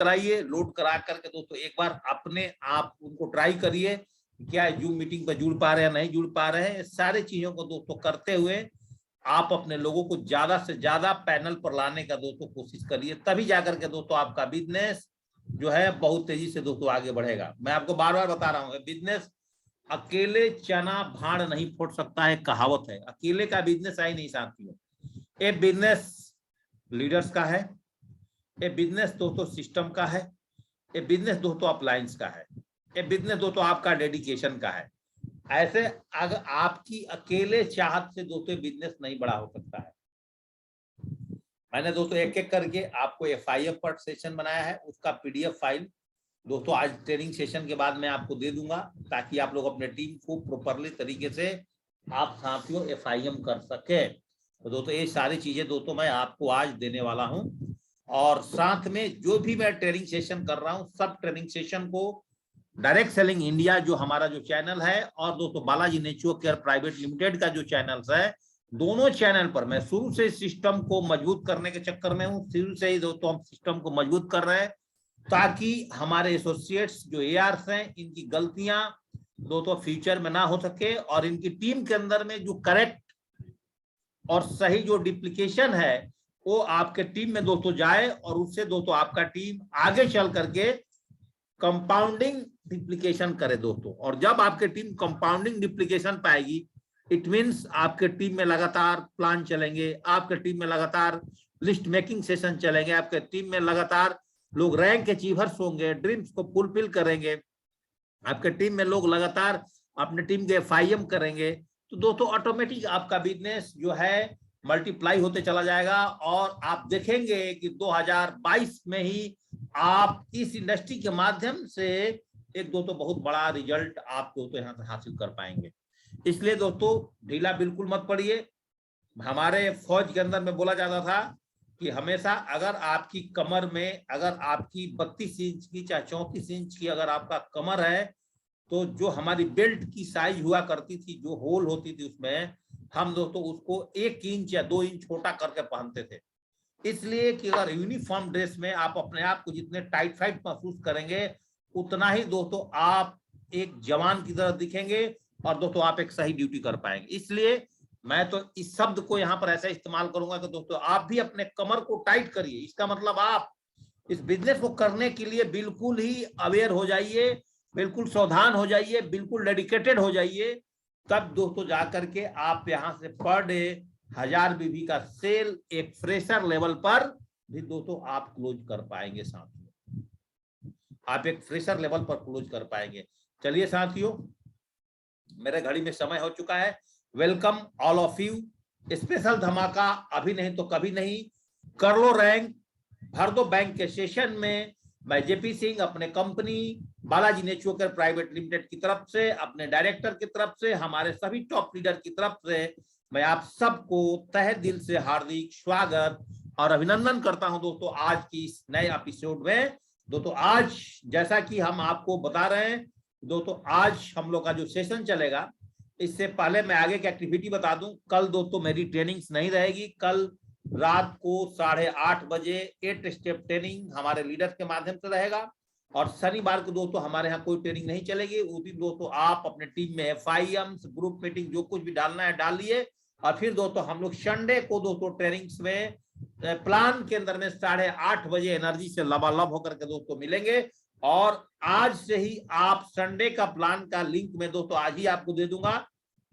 कराइए, लोड करा करके दोस्तों एक बार अपने आप उनको ट्राई करिए, क्या जूम मीटिंग पर जुड़ पा रहे हैं नहीं जुड़ पा रहे हैं। सारे चीजों को दोस्तों करते हुए आप अपने लोगों को ज्यादा से ज्यादा पैनल पर लाने का दोस्तों कोशिश करिए, तभी जाकर के दोस्तों आपका बिजनेस जो है बहुत तेजी से दोस्तों आगे बढ़ेगा। मैं आपको बार बार बता रहा हूँ, बिजनेस अकेले चना भाड़ नहीं फोड़ सकता है, कहावत है। अकेले का बिजनेस आई नहीं साथियों, ये बिजनेस लीडर्स का है, ये बिजनेस दोस्तों सिस्टम का है, ये बिजनेस दोस्तों अप्लायंस का है, ये बिजनेस दोस्तों आपका डेडिकेशन का है। ऐसे अगर आपकी अकेले चाहत से दोस्तों बिजनेस नहीं बड़ा हो सकता है। मैंने दोस्तों एक एक करके आपको FIF पर सेशन बनाया है, उसका PDF फाइल दोस्तों आज ट्रेनिंग सेशन के बाद मैं आपको दे दूंगा, ताकि आप लोग अपने टीम को प्रॉपरली तरीके से आप साथियों FIM कर सके। तो दोस्तों ये सारी चीजें दोस्तों मैं आपको आज देने वाला हूं, और साथ में जो भी मैं ट्रेनिंग सेशन कर रहा हूं, सब ट्रेनिंग सेशन को डायरेक्ट सेलिंग इंडिया जो हमारा जो चैनल है, और दोस्तों Balaji naturo care private limited का जो चैनल है, दोनों चैनल पर मैं शुरू से सिस्टम को मजबूत करने के चक्कर में हूँ। शुरू से ही दोस्तों हम सिस्टम को मजबूत कर रहे हैं, ताकि हमारे एसोसिएट्स जो ARs हैं, इनकी गलतियां दोस्तों फ्यूचर में ना हो सके, और इनकी टीम के अंदर में जो करेक्ट और सही जो डिप्लीकेशन है वो आपके टीम में दोस्तों जाए, और उससे दोस्तों आपका टीम आगे चल करके कंपाउंडिंग डिप्लीकेशन करे दोस्तों। और जब आपके टीम कंपाउंडिंग डिप्लीकेशन पाएगी, इट मीन्स आपके टीम में लगातार प्लान चलेंगे, आपके टीम में लगातार लिस्ट मेकिंग सेशन चलेंगे, आपके टीम में लगातार लोग रैंक अचीवर्स होंगे, ड्रीम्स को फुलफिल करेंगे, आपके टीम में लोग लगातार अपने टीम के FIM करेंगे, तो दोस्तों ऑटोमेटिक आपका बिजनेस जो है मल्टीप्लाई होते चला जाएगा। और आप देखेंगे कि 2022 में ही आप इस इंडस्ट्री के माध्यम से एक दोस्तों बहुत बड़ा रिजल्ट आप दोस्तों यहाँ से हासिल कर पाएंगे। इसलिए दोस्तों ढीला बिल्कुल मत पड़िए। हमारे फौज के अंदर में बोला जाता था कि हमेशा अगर आपकी कमर में, अगर आपकी 32 इंच की चाहे 34 इंच की अगर आपका कमर है, तो जो हमारी बेल्ट की साइज हुआ करती थी, जो होल होती थी उसमें, हम दोस्तों उसको 1 इंच या 2 इंच छोटा करके पहनते थे। इसलिए कि अगर यूनिफॉर्म ड्रेस में आप अपने आप को जितने टाइट फाइट महसूस करेंगे, उतना ही दोस्तों आप एक जवान की तरह दिखेंगे, और दोस्तों आप एक सही ड्यूटी कर पाएंगे। इसलिए मैं तो इस शब्द को यहाँ पर ऐसा इस्तेमाल करूंगा कि दोस्तों आप भी अपने कमर को टाइट करिए। इसका मतलब आप इस बिजनेस को करने के लिए बिल्कुल ही अवेयर हो जाइए, बिल्कुल सावधान हो जाइए, बिल्कुल डेडिकेटेड हो जाइए। तब दोस्तों जाकर के आप यहाँ से पर डे 1000 BB का सेल एक फ्रेशर लेवल पर भी दोस्तों आप क्लोज कर पाएंगे। साथियों आप एक फ्रेशर लेवल पर क्लोज कर पाएंगे। चलिए साथियों, मेरे घड़ी में समय हो चुका है। Welcome all of you. Special धमाका अभी नहीं तो कभी नहीं, कर लो रैंक, भर दो बैंक के सेशन में। मैं JP सिंह अपने company Balaji naturo care private limited की तरफ से, अपने डायरेक्टर की तरफ से, हमारे सभी टॉप लीडर की तरफ से मैं आप सबको तहे दिल से हार्दिक स्वागत और अभिनंदन करता हूं दोस्तों आज की इस नए एपिसोड में। दोस्तों आज जैसा कि हम आपको बता रहे हैं दोस्तों, आज हम लोग का जो सेशन चलेगा, इससे पहले मैं आगे की एक्टिविटी बता दूं। कल दोस्तों मेरी ट्रेनिंग्स नहीं रहेगी। कल रात को 8:30 बजे 8 स्टेप ट्रेनिंग हमारे लीडर्स के माध्यम से रहेगा, और शनिवार को दोस्तों हमारे यहाँ कोई ट्रेनिंग नहीं चलेगी। उस दिन दोस्तों आप अपने टीम में FIMs, ग्रुप मीटिंग जो कुछ भी डालना है डाल लिए, और फिर दोस्तों हम लोग संडे को दोस्तों ट्रेनिंग्स में प्लान के अंदर में 8:30 बजे एनर्जी से लबालब होकर के दोस्तों मिलेंगे। और आज से ही आप संडे का प्लान का लिंक मैं दोस्तों आज ही आपको दे दूंगा।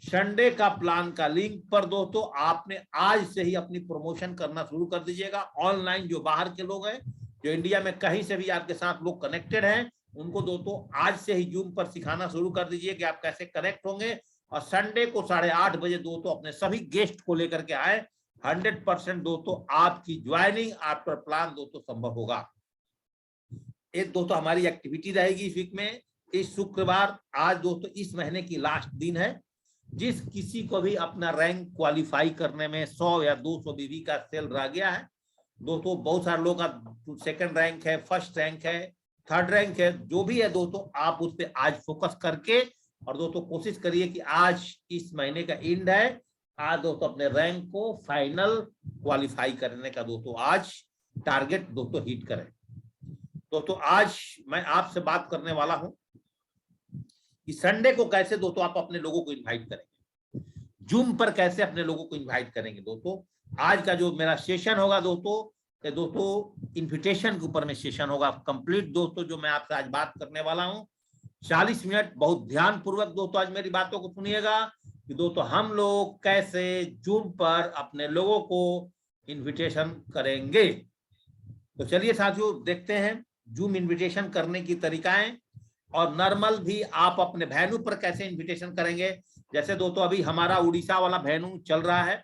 संडे का प्लान का लिंक पर दोस्तों आपने आज से ही अपनी प्रमोशन करना शुरू कर दीजिएगा। ऑनलाइन जो बाहर के लोग हैं, जो इंडिया में कहीं से भी आपके साथ लोग कनेक्टेड हैं, उनको दोस्तों आज से ही जूम पर सिखाना शुरू कर दीजिए कि आप कैसे कनेक्ट होंगे। और संडे को 8:30 बजे दोस्तों अपने सभी गेस्ट को लेकर के आए। 100% दोस्तों आपकी ज्वाइनिंग आफ्टर प्लान दोस्तों संभव होगा। एक दोस्तों हमारी एक्टिविटी रहेगी इस वीक में, इस शुक्रवार, आज दोस्तों इस महीने की लास्ट दिन है। जिस किसी को भी अपना रैंक क्वालिफाई करने में 100 या 200 BB का सेल रह गया है दोस्तों, बहुत सारे लोगों का सेकंड रैंक है, फर्स्ट रैंक है, थर्ड रैंक है, जो भी है दोस्तों आप उस पर आज फोकस करके, और दोस्तों कोशिश करिए कि आज इस महीने का एंड है, आज दोस्तों अपने रैंक को फाइनल क्वालिफाई करने का दोस्तों आज टारगेट दोस्तों हिट करें। दोस्तों आज मैं आपसे बात करने वाला हूं कि संडे को कैसे दोस्तों आप अपने लोगों को इनवाइट करेंगे, जूम पर कैसे अपने लोगों को इनवाइट करेंगे। दोस्तों आज का जो मेरा सेशन होगा दोस्तों इनविटेशन के ऊपर में सेशन होगा कंप्लीट। दोस्तों जो मैं आपसे आज बात करने वाला हूं 40 मिनट, बहुत ध्यान पूर्वक दोस्तों आज मेरी बातों को सुनिएगा कि दोस्तों हम लोग कैसे जूम पर अपने लोगों को इनविटेशन करेंगे। तो चलिए साथियों देखते हैं जूम इनविटेशन करने की तरीकाएं, और नॉर्मल भी आप अपने वेन्यू पर कैसे इनविटेशन करेंगे। जैसे दोस्तों अभी हमारा उड़ीसा वाला वेन्यू चल रहा है,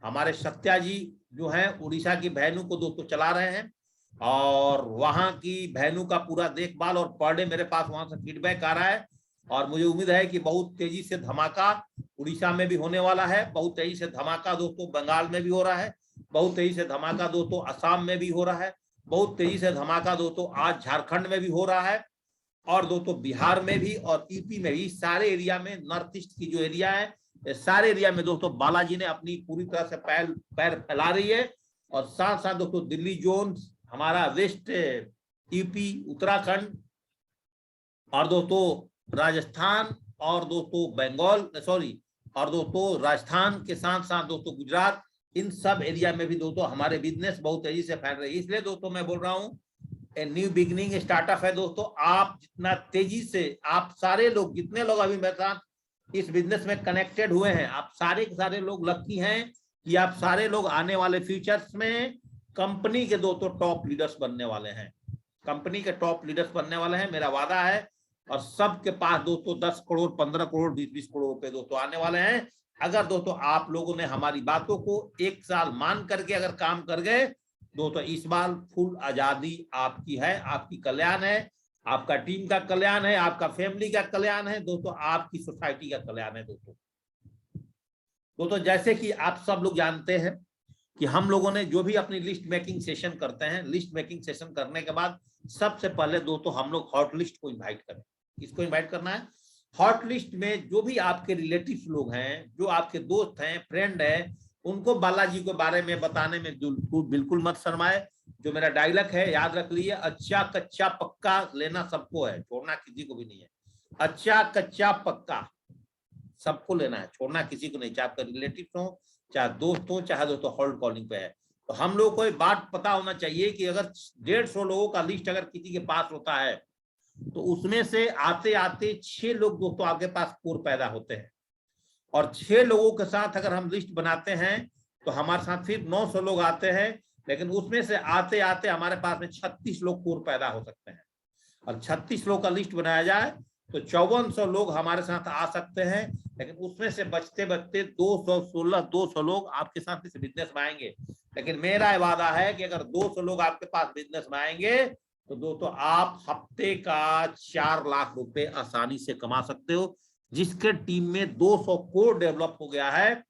हमारे सत्या जी जो है उड़ीसा की वेन्यू को दोस्तों चला रहे हैं, और वहां की वेन्यू का पूरा देखभाल और पर डे मेरे पास वहां से फीडबैक आ रहा है, और मुझे उम्मीद है कि बहुत तेजी से धमाका उड़ीसा में भी होने वाला है, बहुत तेजी से धमाका दोस्तों बंगाल में भी हो रहा है, बहुत तेजी से धमाका दोस्तों असम में भी हो रहा है, बहुत तेजी से धमाका दोस्तों आज झारखंड में भी हो रहा है, और दोस्तों बिहार में भी और यूपी में भी, सारे एरिया में, नॉर्थ ईस्ट की जो एरिया है सारे एरिया में दोस्तों बालाजी ने अपनी पूरी तरह से पैर फैला रही है। और साथ साथ दोस्तों दिल्ली जोन, हमारा वेस्ट यूपी, उत्तराखंड, और दोस्तों राजस्थान, और दोस्तों बंगाल, सॉरी, और दोस्तों राजस्थान के साथ साथ दोस्तों गुजरात, इन सब एरिया में भी दोस्तों हमारे बिजनेस बहुत तेजी से फैल रही है। इसलिए दोस्तों मैं बोल रहा हूँ न्यू बिगिनिंग स्टार्टअप है दोस्तों। आप जितना तेजी से, आप सारे लोग, जितने लोग अभी मेरे साथ इस बिजनेस में कनेक्टेड हुए हैं, आप सारे के सारे लोग लकी हैं कि आप सारे लोग आने वाले फ्यूचर्स में कंपनी के दोस्तों टॉप लीडर्स बनने वाले हैं, कंपनी के टॉप लीडर्स बनने वाले हैं, मेरा वादा है। और सबके पास दोस्तों 10 करोड़, 15 करोड़, 20 करोड़ रुपए दोस्तों आने वाले हैं, अगर दोस्तों आप लोगों ने हमारी बातों को एक साल मान करके अगर काम कर गए दोस्तों। इस बार फुल आजादी आपकी है, आपकी कल्याण है, आपका टीम का कल्याण है, आपका फैमिली का कल्याण है दोस्तों, आपकी सोसाइटी का कल्याण है दोस्तों। जैसे कि आप सब लोग जानते हैं कि हम लोगों ने जो भी अपनी लिस्ट मेकिंग सेशन करते हैं, लिस्ट मेकिंग सेशन करने के बाद सबसे पहले दोस्तों हम लोग हॉट लिस्ट को इन्वाइट करें। किसको इन्वाइट करना है? हॉट लिस्ट में जो भी आपके रिलेटिव लोग हैं, जो आपके दोस्त हैं, फ्रेंड है, उनको बालाजी के बारे में बताने में बिल्कुल मत शर्माए। जो मेरा डायलॉग है याद रख लीजिए, अच्छा कच्चा पक्का लेना सबको है, छोड़ना किसी को भी नहीं है। अच्छा कच्चा पक्का सबको लेना है, छोड़ना किसी को नहीं, चाहे आपका रिलेटिव हो, चाहे दोस्त हो, चाहे दोस्तों होल्ड कॉलिंग पे है। तो हम लोग को एक बात पता होना चाहिए कि अगर 150 लोगों का लिस्ट अगर किसी के पास होता है तो उसमें से आते आते 6 लोग दोस्तों आपके पास कोर पैदा होते हैं, और 6 लोगों के साथ अगर हम लिस्ट बनाते हैं तो हमारे साथ फिर 900 लोग आते हैं, लेकिन उसमें से आते आते हमारे पास में 36 लोग कोर पैदा हो सकते हैं। और 36 लोग का लिस्ट बनाया जाए तो 5400 लोग हमारे साथ आ सकते हैं, लेकिन उसमें से बचते बचते 200 लोग आपके साथ इस बिजनेस में आएंगे। लेकिन मेरा वादा है कि अगर 200 लोग आपके पास बिजनेस में आएंगे तो दोस्तों आप हफ्ते का 4 लाख रुपए आसानी से कमा सकते हो। जिसके टीम में 200 कोर डेवलप हो गया है,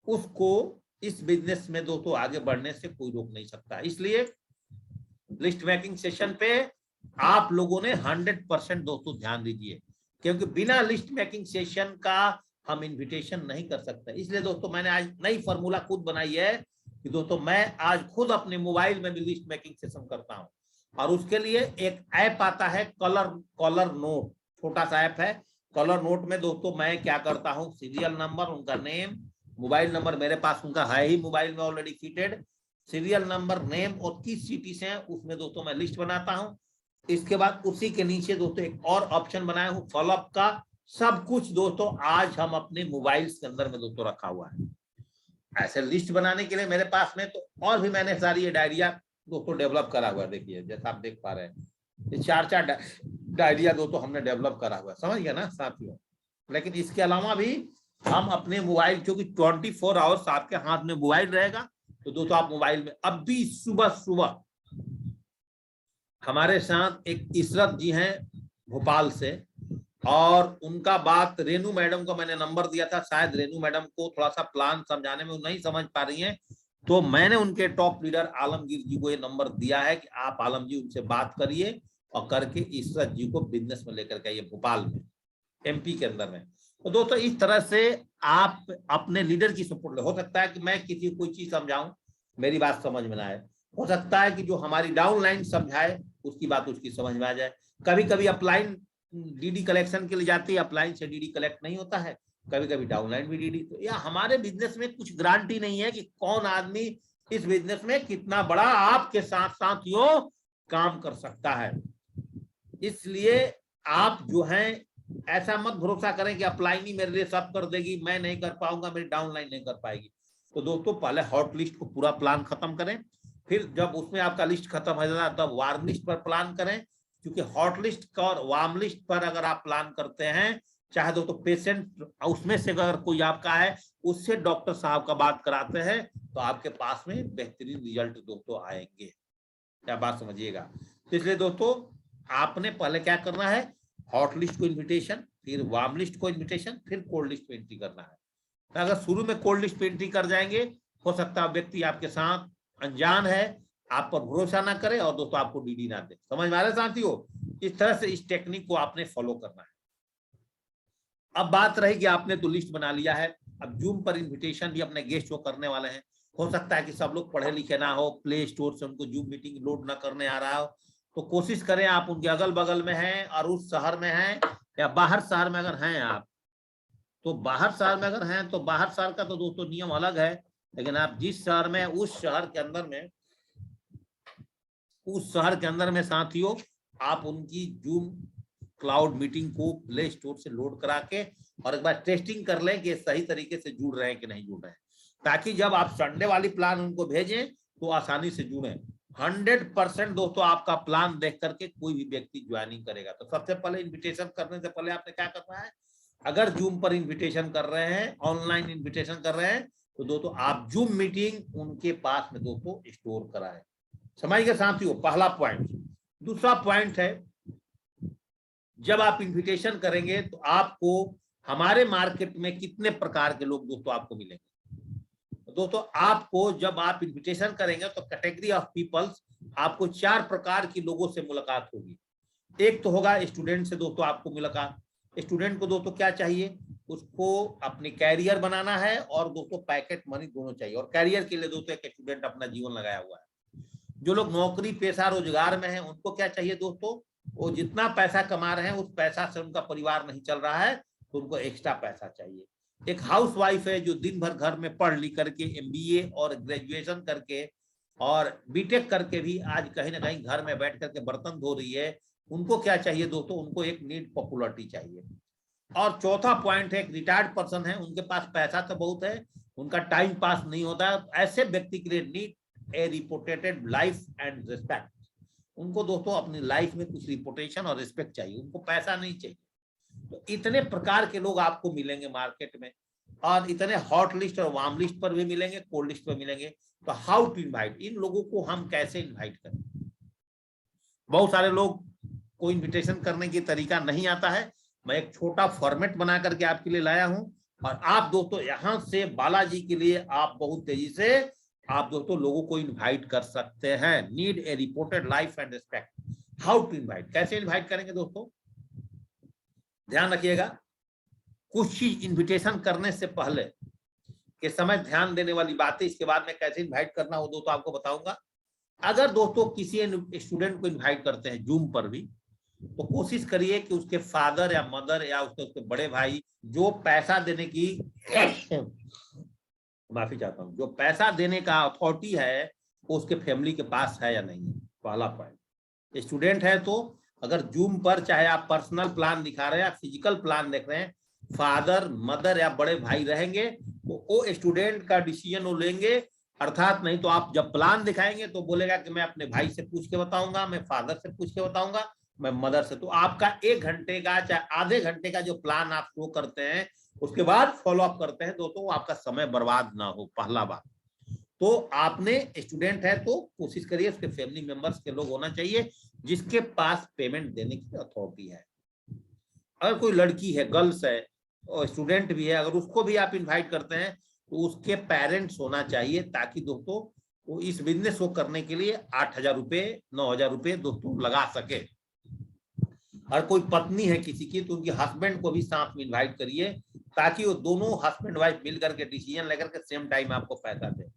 उसको इस बिजनेस में दोस्तों आगे बढ़ने से कोई रोक नहीं सकता। इसलिए लिस्ट मेकिंग सेशन पे आप लोगों ने 100% दोस्तों ध्यान दीजिए, क्योंकि बिना लिस्ट मेकिंग सेशन का हम इनविटेशन नहीं कर सकते। इसलिए दोस्तों मैंने आज नई फॉर्मूला खुद बनाई है कि दोस्तों मैं आज खुद अपने मोबाइल में भी लिस्ट मेकिंग सेशन करता हूं, और उसके लिए एक ऐप आता है कॉलर नोट, छोटा सा ऐप है। कॉलर नोट में दोस्तों मैं क्या करता हूं, सीरियल नंबर, उनका नेम, मोबाइल नंबर मेरे पास उनका है ही मोबाइल में already fitted, serial number, name और किस सिटी से है उसमें दोस्तों मैं लिस्ट बनाता हूं। इसके बाद उसी के नीचे दोस्तों एक और ऑप्शन बनाया हूं फॉलोअप का। सब कुछ दोस्तों आज हम अपने मोबाइल के अंदर में दोस्तों रखा हुआ है। ऐसे लिस्ट बनाने के लिए मेरे पास में तो और भी मैंने सारी ये डायरिया दोस्तों डेवलप करा हुआ है। देखिए जैसा आप देख पा रहे हैं, ये 4 डायरिया दोस्तों हमने डेवलप करा हुआ है, समझ गया ना साथियों। लेकिन इसके अलावा भी हम अपने मोबाइल, क्योंकि 24 आवर्स आपके हाथ में मोबाइल रहेगा, तो दोस्तों आप मोबाइल में अभी सुबह हमारे साथ एक इशरत जी हैं भोपाल से, और उनका बात रेनू मैडम को मैंने नंबर दिया था, शायद रेनू मैडम को थोड़ा सा प्लान समझाने में नहीं समझ पा रही हैं, तो मैंने उनके टॉप लीडर आलमगीर जी को ये नंबर दिया है कि आप आलम जी उनसे बात करिए और करके इशरत जी को बिजनेस में लेकर के आइए भोपाल में, एमपी के अंदर में। तो दोस्तों इस तरह से आप अपने लीडर की सपोर्ट ले। हो सकता है कि मैं किसी को कोई चीज समझाऊं, मेरी बात समझ में ना आए, हो सकता है कि जो हमारी डाउन लाइन समझाए उसकी बात उसकी समझ में आ जाए। कभी कभी अपलाइन डीडी कलेक्शन के लिए जाती है, अपलाइन से डीडी कलेक्ट नहीं होता है, कभी कभी डाउनलाइन भी डीडी। तो या हमारे बिजनेस में कुछ गारंटी नहीं है कि कौन आदमी इस बिजनेस में कितना बड़ा आपके साथ साथियों काम कर सकता है। इसलिए आप जो हैं ऐसा मत भरोसा करें कि अपलाइन ही मेरे लिए सब कर देगी, मैं नहीं कर पाऊंगा, मेरी डाउनलाइन नहीं कर पाएगी। तो दोस्तों पहले हॉट लिस्ट को पूरा प्लान खत्म करें, फिर जब उसमें आपका लिस्ट खत्म हो जाता है तब वार्म लिस्ट पर प्लान करें। क्योंकि हॉट लिस्ट और वार्म लिस्ट पर अगर आप प्लान करते हैं, चाहे दोस्तों पेशेंट उसमें से अगर कोई आपका है उससे डॉक्टर साहब का बात कराते हैं तो आपके पास में बेहतरीन रिजल्ट दोस्तों आएंगे। क्या बात समझिएगा। तो इसलिए दोस्तों आपने पहले क्या करना है, हॉट लिस्ट को इन्विटेशन, फिर वार्म लिस्ट को इन्विटेशन, फिर कोल्ड लिस्ट पे एंट्री करना है। तो अगर शुरू में कोल्ड लिस्ट पे एंट्री कर जाएंगे, हो सकता है व्यक्ति आपके साथ अनजान है, आप पर भरोसा ना करे और दोस्तों आपको डीडी ना दे। समझ में आ रहा है साथियों। इस तरह से इस टेक्निक को आपने फॉलो करना है। अब बात रही कि आपने तो लिस्ट बना लिया है, अब जूम पर इन्विटेशन भी अपने गेस्ट को करने वाले हैं। हो सकता है कि सब लोग पढ़े लिखे ना हो, प्ले स्टोर से उनको जूम मीटिंग लोड ना करने आ रहा हो, तो कोशिश करें आप उनके अगल बगल में हैं और उस शहर में हैं या बाहर शहर में अगर हैं आप, तो बाहर शहर में अगर हैं तो बाहर शहर का तो दोस्तों नियम अलग है, लेकिन आप जिस शहर में उस शहर के अंदर में साथियों आप उनकी जूम क्लाउड मीटिंग को प्ले स्टोर से लोड करा के और एक बार टेस्टिंग कर लें कि सही तरीके से जुड़ रहे हैं कि नहीं जुड़ रहे हैं, ताकि जब आप संडे वाली प्लान उनको भेजें तो आसानी से जुड़े। 100% दोस्तों आपका प्लान देख करके कोई भी व्यक्ति ज्वाइनिंग करेगा। तो सबसे पहले इन्विटेशन करने से पहले आपने क्या करना है, अगर जूम पर इन्विटेशन कर रहे हैं, ऑनलाइन इन्विटेशन कर रहे हैं, तो दोस्तों आप जूम मीटिंग उनके पास में दोस्तों स्टोर कराएं। समझिए साथियों, पहला पॉइंट। दूसरा पॉइंट है, जब आप इन्विटेशन करेंगे तो आपको हमारे मार्केट में कितने प्रकार के लोग दोस्तों आपको मिलेंगे। दोस्तों आपको जब आप इन्विटेशन करेंगे तो कैटेगरी ऑफ पीपल्स, आपको 4 प्रकार के लोगों से मुलाकात होगी। एक तो होगा स्टूडेंट से दोस्तों आपको मुलाकात। स्टूडेंट को दोस्तों क्या चाहिए, उसको अपनी कैरियर बनाना है और दोस्तों पैकेट मनी दोनों चाहिए। और कैरियर के लिए दोस्तों एक स्टूडेंट अपना जीवन लगाया हुआ है। जो लोग नौकरी पेशा रोजगार में हैं उनको क्या चाहिए दोस्तों, वो जितना पैसा कमा रहे हैं उस पैसा से उनका परिवार नहीं चल रहा है तो उनको एक्स्ट्रा पैसा चाहिए। एक हाउसवाइफ है जो दिन भर घर में पढ़ लिख करके MBA और ग्रेजुएशन करके और बीटेक करके भी आज कहीं ना कहीं घर में बैठ करके बर्तन धो रही है, उनको क्या चाहिए दोस्तों, उनको एक नीड पॉपुलरिटी चाहिए। और चौथा पॉइंट है, एक रिटायर्ड पर्सन है, उनके पास पैसा तो बहुत है, उनका टाइम पास नहीं होता है, ऐसे व्यक्ति के लिए need a reported life and respect. उनको दोस्तों अपनी लाइफ में कुछ रिपोर्टेशन और रिस्पेक्ट चाहिए, उनको पैसा नहीं चाहिए। तो इतने प्रकार के लोग आपको मिलेंगे मार्केट में, और इतने हॉट लिस्ट और वार्म लिस्ट पर भी मिलेंगे, कोल्ड लिस्ट पर मिलेंगे। तो हाउ टू इनवाइट, इन लोगों को हम कैसे इनवाइट करें। बहुत सारे लोग को इन्विटेशन करने की तरीका नहीं आता है। मैं एक छोटा फॉर्मेट बना करके आपके लिए लाया हूं, और आप दोस्तों यहां से बालाजी के लिए आप बहुत तेजी से आप दोस्तों लोगों को इनवाइट कर सकते हैं। Need a reported life and respect. How to invite, कैसे इनवाइट करेंगे दोस्तों, ध्यान रखिएगा। कुछ चीज इन्विटेशन करने से पहले के समय ध्यान देने वाली बातें, इसके बाद में कैसे इनवाइट करना हो दोस्तों आपको बताऊंगा। अगर दोस्तों किसी स्टूडेंट को इनवाइट करते हैं जूम पर भी, तो कोशिश करिए कि उसके फादर या मदर या उसके बड़े भाई जो पैसा देने की माफी चाहता हूँ, जो पैसा देने का अथॉरिटी है वो उसके फैमिली के पास है या नहीं है। पहला पॉइंट। स्टूडेंट है तो अगर जूम पर चाहे आप पर्सनल प्लान दिखा रहे हैं या फिजिकल प्लान देख रहे हैं, फादर मदर या बड़े भाई रहेंगे तो वो स्टूडेंट का डिसीजन वो लेंगे। अर्थात नहीं तो आप जब प्लान दिखाएंगे तो बोलेगा कि मैं अपने भाई से पूछ के बताऊंगा, मैं फादर से पूछ के बताऊंगा, मैं मदर से। तो आपका 1 घंटे का चाहे आधे घंटे का जो प्लान आप शो करते हैं उसके बाद फॉलो अप करते हैं दोस्तों, आपका समय बर्बाद ना हो। पहला बात तो आपने स्टूडेंट है तो कोशिश करिए उसके फैमिली मेंबर्स के लोग होना चाहिए जिसके पास पेमेंट देने की अथॉरिटी है। अगर कोई लड़की है, गर्ल्स है और स्टूडेंट भी है, अगर उसको भी आप इनवाइट करते हैं तो उसके पेरेंट्स होना चाहिए, ताकि दोस्तों वो इस बिजनेस को करने के लिए 8,000 रुपए 9,000 रुपए दोस्तों लगा सके। और कोई पत्नी है किसी की तो उनके हस्बैंड को भी साथ में इनवाइट करिए, ताकि वो दोनों हस्बैंड वाइफ मिलकर के डिसीजन लेकर के सेम टाइम आपको पैसा दे।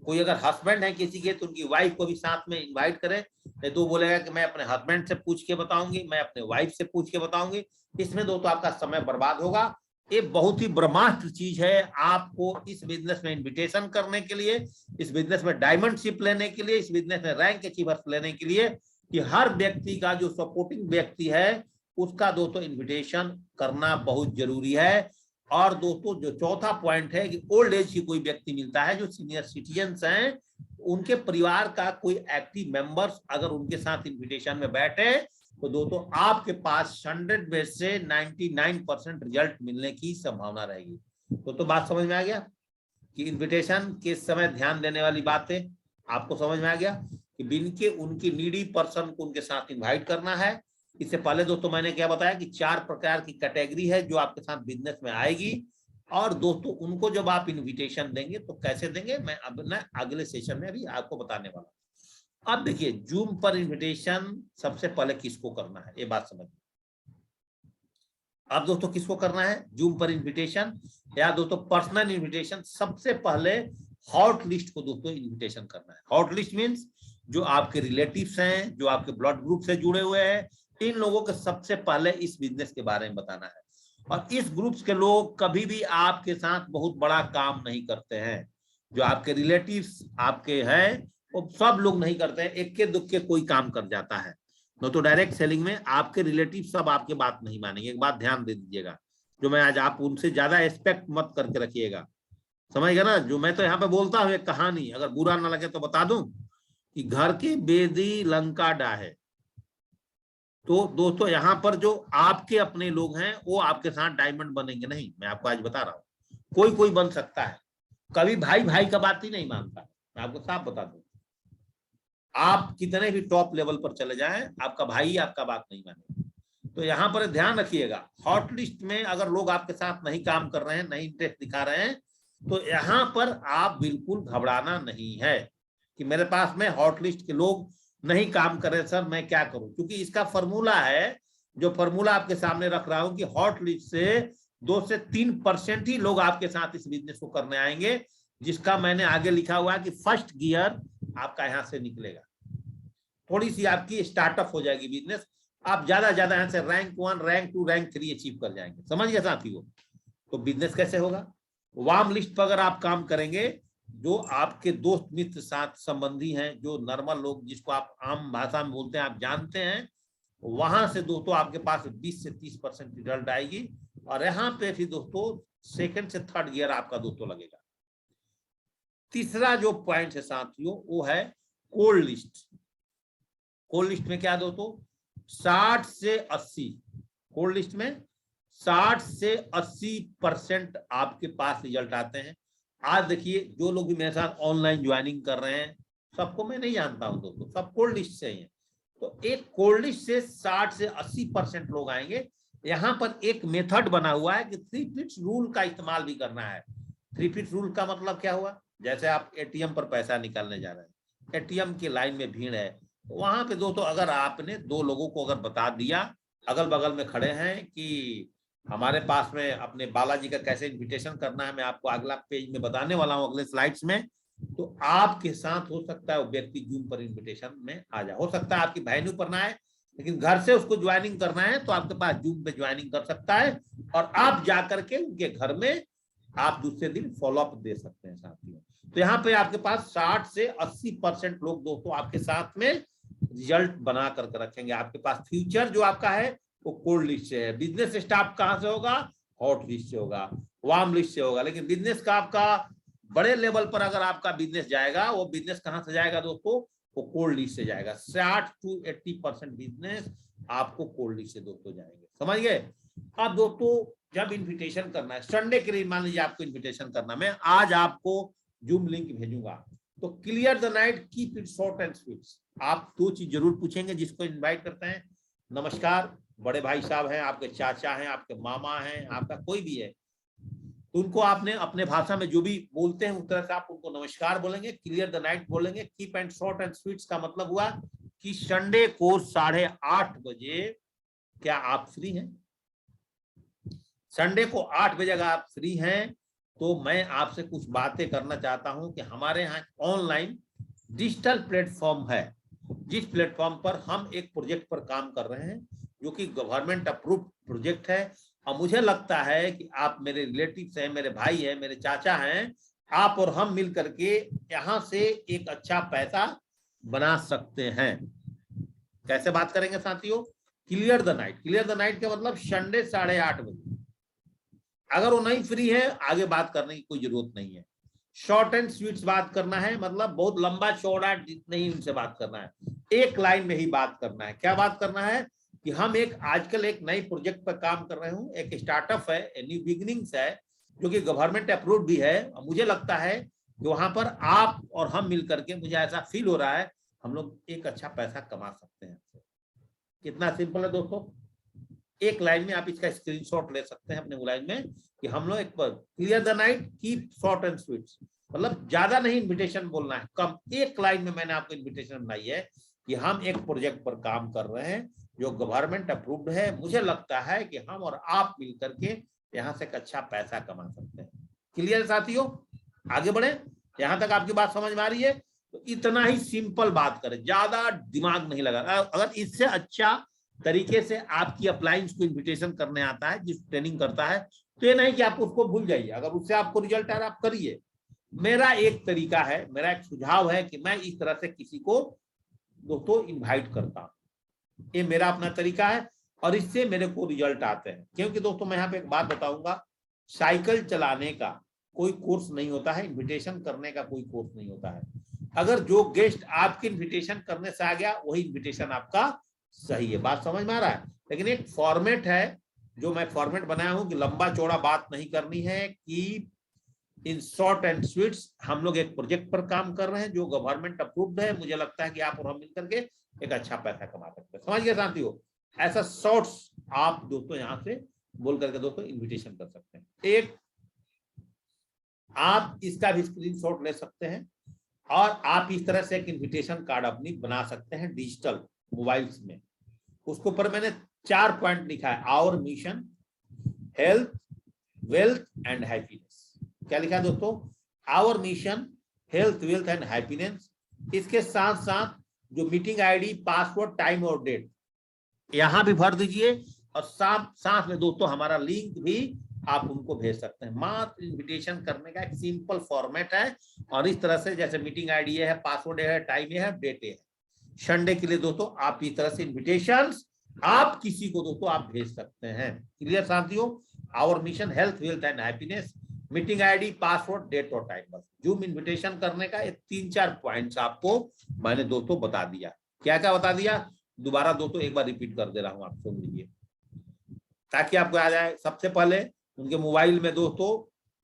कोई अगर हस्बैंड है किसी के तो उनकी वाइफ को भी साथ में इनवाइट करें, नहीं तो बोलेगा कि मैं अपने हस्बैंड से पूछ के बताऊंगी, मैं अपने वाइफ से पूछ के बताऊंगी। इसमें दोस्तों आपका समय बर्बाद होगा। ये बहुत ही ब्रह्मास्त्र चीज है आपको इस बिजनेस में इन्विटेशन करने के लिए, इस बिजनेस में डायमंडशिप लेने के लिए, इस बिजनेस में रैंक अचीवर्स लेने के लिए, कि हर व्यक्ति का जो सपोर्टिंग व्यक्ति है उसका दोस्तों इन्विटेशन करना बहुत जरूरी है। और दोस्तों जो चौथा पॉइंट है कि ओल्ड एज की कोई व्यक्ति मिलता है, जो सीनियर सिटीजन्स हैं, उनके परिवार का कोई एक्टिव मेंबर्स अगर उनके साथ इन्विटेशन में बैठे तो दोस्तों आपके पास 100 में से 99% रिजल्ट मिलने की संभावना रहेगी। तो बात समझ में आ गया कि इन्विटेशन के समय ध्यान देने वाली बातें आपको समझ में आ गया कि बिन के उनकी नीडी पर्सन को उनके साथ इन्वाइट करना है। इससे पहले दोस्तों मैंने क्या बताया कि 4 प्रकार की कैटेगरी है जो आपके साथ बिजनेस में आएगी, और दोस्तों उनको जब आप इन्विटेशन देंगे तो कैसे देंगे मैं अब ना अगले सेशन में अभी आपको बताने वाला हूं। अब देखिए जूम पर इन्विटेशन सबसे पहले किसको करना है ये बात समझिए। अब दोस्तों किसको करना है जूम पर इन्विटेशन या दोस्तों पर्सनल इन्विटेशन? सबसे पहले हॉट लिस्ट को दोस्तों इन्विटेशन करना है। हॉट लिस्ट मीन्स जो आपके रिलेटिव्स हैं, जो आपके ब्लड ग्रुप से जुड़े हुए हैं, इन लोगों के सबसे पहले इस बिजनेस के बारे में बताना है। और इस ग्रुप्स के लोग कभी भी आपके साथ बहुत बड़ा काम नहीं करते हैं। जो आपके रिलेटिव्स आपके हैं वो सब लोग नहीं करते हैं, इक्के दुक्के कोई काम कर जाता है। तो डायरेक्ट सेलिंग में आपके रिलेटिव सब आपके बात नहीं मानेंगे। एक बात ध्यान दे दीजिएगा, जो मैं आज आप उनसे ज्यादा एक्सपेक्ट मत करके रखिएगा, समझ गए ना। जो मैं तो यहाँ पे बोलता हूँ एक कहानी, अगर बुरा ना लगे तो बता दूं कि घर के बेदी लंका डाहे। तो दोस्तों यहाँ पर जो आपके अपने लोग हैं वो आपके साथ डायमंड बनेंगे नहीं, मैं आपको आज बता रहा हूँ। कोई कोई बन सकता है, कभी भाई भाई का बात ही नहीं मानता, मैं आपको साफ बता दूं। आप कितने भी टॉप लेवल पर चले जाएं, आपका भाई आपका बात नहीं मानेगा। तो यहाँ पर ध्यान रखिएगा, हॉट लिस्ट में अगर लोग आपके साथ नहीं काम कर रहे हैं, नहीं इंटरेस्ट दिखा रहे हैं, तो यहाँ पर आप बिल्कुल घबराना नहीं है कि मेरे पास में हॉट लिस्ट के लोग नहीं काम कर रहे सर, मैं क्या करूं। क्योंकि इसका फॉर्मूला है, जो फॉर्मूला आपके सामने रख रहा हूं कि हॉट लिस्ट से 2 से 3% ही लोग आपके साथ इस बिजनेस को करने आएंगे, जिसका मैंने आगे लिखा हुआ है कि फर्स्ट गियर आपका यहां से निकलेगा। थोड़ी सी आपकी स्टार्टअप हो जाएगी बिजनेस, आप ज्यादा ज्यादा यहाँ से रैंक 1, रैंक 2, रैंक 3 अचीव कर जाएंगे। समझ गए साथियों? तो बिजनेस कैसे होगा? वार्म लिस्ट पर अगर आप काम करेंगे, जो आपके दोस्त मित्र साथ संबंधी हैं, जो नॉर्मल लोग जिसको आप आम भाषा में बोलते हैं, आप जानते हैं, वहां से दोस्तों आपके पास 20 से 30% रिजल्ट आएगी। और यहाँ पे फिर दोस्तों सेकंड से थर्ड गियर आपका दोस्तों लगेगा। तीसरा जो पॉइंट है साथियों वो है कोल्ड लिस्ट। कोल्ड लिस्ट में क्या दोस्तों 60 से 80, कोल्ड लिस्ट में 60 से 80% आपके पास रिजल्ट आते हैं। आज देखिए जो लोग भी मेरे साथ ऑनलाइन ज्वाइनिंग कर रहे हैं, सबको मैं नहीं जानता हूं दोस्तों, सब कोल्ड लिस्ट से ही है। तो एक कोल्ड लिस्ट से 60 से 80% लोग आएंगे। यहाँ पर एक मेथड बना हुआ है कि 3 फीट रूल का इस्तेमाल भी करना है। 3 फीट रूल का मतलब क्या हुआ? जैसे आप एटीएम पर पैसा निकालने जा रहे हैं, एटीएम की लाइन में भीड़ है, वहां पे दोस्तों अगर आपने 2 लोगों को अगर बता दिया, अगल बगल में खड़े हैं, कि हमारे पास में अपने बालाजी का कैसे इन्विटेशन करना है, मैं आपको अगला पेज में बताने वाला हूं, अगले स्लाइड्स में। तो आपके साथ हो सकता है वो व्यक्ति जूम पर इन्विटेशन में आ जाए। हो सकता है आपकी वेन्यू पर ना आए, लेकिन घर से उसको ज्वाइनिंग करना है तो आपके पास जूम पे ज्वाइनिंग कर सकता है, और आप जाकर के उनके घर में आप दूसरे दिन फॉलोअप दे सकते हैं साथियों। तो यहाँ पे आपके पास 60 से 80% लोग दोस्तों आपके साथ में रिजल्ट बना करके रखेंगे। आपके पास फ्यूचर जो आपका है वो कोल्ड लिस्ट से है। बिजनेस स्टार्ट कहां से होगा? हॉट लिस्ट से होगा, वार्म लिस्ट से होगा। लेकिन बिजनेस का आपका बड़े लेवल पर अगर आपका बिजनेस जाएगा, वो बिजनेस कहां से जाएगा दोस्तों? वो कोल्ड लिस्ट से जाएगा। 60 to 80% बिजनेस आपको कोल्ड लिस्ट से दोस्तों जाएंगे। समझ गए? अब दोस्तों जब इन्विटेशन करना है, संडे के लिए मान लीजिए आपको इन्विटेशन करना, मैं आज आपको जूम लिंक भेजूंगा, तो clear the night, keep it short and sweet. आप 2 चीज जरूर पूछेंगे जिसको इनवाइट करते हैं। नमस्कार, बड़े भाई साहब हैं, आपके चाचा हैं, आपके मामा हैं, आपका कोई भी है, तो उनको आपने अपने भाषा में जो भी बोलते हैं उस तरह से आप उनको नमस्कार बोलेंगे, क्लियर द नाइट बोलेंगे। Keep and short and sweet का मतलब हुआ कि संडे को 8:30 बजे क्या आप फ्री हैं? संडे को 8 बजे अगर आप फ्री हैं तो मैं आपसे कुछ बातें करना चाहता हूं कि हमारे यहाँ ऑनलाइन डिजिटल प्लेटफॉर्म है, जिस प्लेटफॉर्म पर हम एक प्रोजेक्ट पर काम कर रहे हैं जो कि गवर्नमेंट अप्रूव्ड प्रोजेक्ट है, और मुझे लगता है कि आप मेरे रिलेटिव्स हैं, मेरे भाई हैं, मेरे चाचा हैं, आप और हम मिल करके यहाँ से एक अच्छा पैसा बना सकते हैं। कैसे बात करेंगे साथियों? Clear the night. Clear the night का मतलब संडे 8:30 बजे। अगर वो नहीं फ्री है, आगे बात करने की कोई जरूरत नहीं है। शॉर्ट एंड स्वीट्स बात करना है, मतलब बहुत लंबा चौड़ा नहीं उनसे बात करना है, एक लाइन में ही बात करना है। क्या बात करना है कि हम आजकल एक नई प्रोजेक्ट पर काम कर रहे हूँ, एक स्टार्टअप है, न्यू बिगिनिंग्स है, जो कि गवर्नमेंट अप्रूव्ड भी है। मुझे लगता है कि वहां पर आप और हम मिलकर के, मुझे ऐसा फील हो रहा है, हम लोग एक अच्छा पैसा कमा सकते हैं। कितना सिंपल है दोस्तों, एक लाइन में आप इसका स्क्रीनशॉट ले सकते हैं अपने मोबाइल में कि हम लोग एक पर clear the night, keep short and sweets, मतलब ज्यादा नहीं इन्विटेशन बोलना है, कम, एक लाइन में मैंने आपको इन्विटेशन बनाई है कि हम एक प्रोजेक्ट पर काम कर रहे हैं जो गवर्नमेंट अप्रूव्ड है। मुझे लगता है कि हम और आप मिलकर के यहाँ से एक अच्छा पैसा कमा सकते हैं। क्लियर साथियों? आगे बढ़े। यहाँ तक आपकी बात समझ में आ रही है? तो इतना ही सिंपल बात करें, ज्यादा दिमाग नहीं लगा। अगर इससे अच्छा तरीके से आपकी अप्लायंस को इन्विटेशन करने आता है, जिस ट्रेनिंग करता है, तो ये नहीं कि आप उसको भूल जाइए। अगर उससे आपको रिजल्ट आ रहा है, आप करिए। मेरा एक तरीका है, मेरा एक सुझाव है कि मैं इस तरह से किसी को दोस्तों इनवाइट करता हूं। ये मेरा अपना तरीका है और इससे मेरे को रिजल्ट आते हैं। क्योंकि दोस्तों मैं यहाँ पे एक बात बताऊंगा, साइकिल चलाने का कोई कोर्स नहीं होता है, इन्विटेशन करने का कोई कोर्स नहीं होता है। अगर जो गेस्ट आपके इन्विटेशन करने से आ गया, वही इन्विटेशन आपका सही है। बात समझ में आ रहा है? लेकिन एक फॉर्मेट है जो मैं फॉर्मेट बनाया हूं कि लंबा चौड़ा बात नहीं करनी है, कि इन शॉर्ट एंड स्वीट्स हम लोग एक प्रोजेक्ट पर काम कर रहे हैं जो गवर्नमेंट अप्रूव्ड है। मुझे लगता है कि आप और हम मिलकर के एक अच्छा पैसा कमा सकते हैं। समझ गए साथियों? ऐसा शॉर्ट्स आप दोस्तों यहाँ से बोल करके दोस्तों इन्विटेशन कर सकते हैं। एक आप इसका भी स्क्रीनशॉट ले सकते हैं और आप इस तरह से एक इन्विटेशन कार्ड अपनी बना सकते हैं डिजिटल मोबाइल्स में। उसके ऊपर मैंने 4 पॉइंट लिखा है, our mission, health, wealth and happiness. क्या लिखा है दोस्तों? Our mission, health, wealth and happiness. इसके साथ साथ जो मीटिंग आईडी, पासवर्ड, टाइम और डेट यहां भी भर दीजिए, और साथ में दोस्तों हमारा लिंक भी आप उनको भेज सकते हैं। मात्र इन्विटेशन करने का एक सिंपल फॉर्मेट है, और इस तरह से जैसे मीटिंग आईडी है, पासवर्ड है, टाइम है, डेट है, संडे के लिए दोस्तों आप इस तरह से इन्विटेशंस आप किसी को दोस्तों आप भेज सकते हैं। क्लियर साथियों? Our mission, health, wealth and happiness, meeting ID, password, date और टाइम। बस जूम इन्विटेशन करने का ये 3-4 पॉइंट्स आपको मैंने दोस्तों बता दिया। क्या क्या बता दिया? दोबारा दोस्तों एक बार रिपीट कर दे रहा हूं, आप सुन लीजिए ताकि आपको आ जाए। सबसे पहले उनके मोबाइल में दोस्तों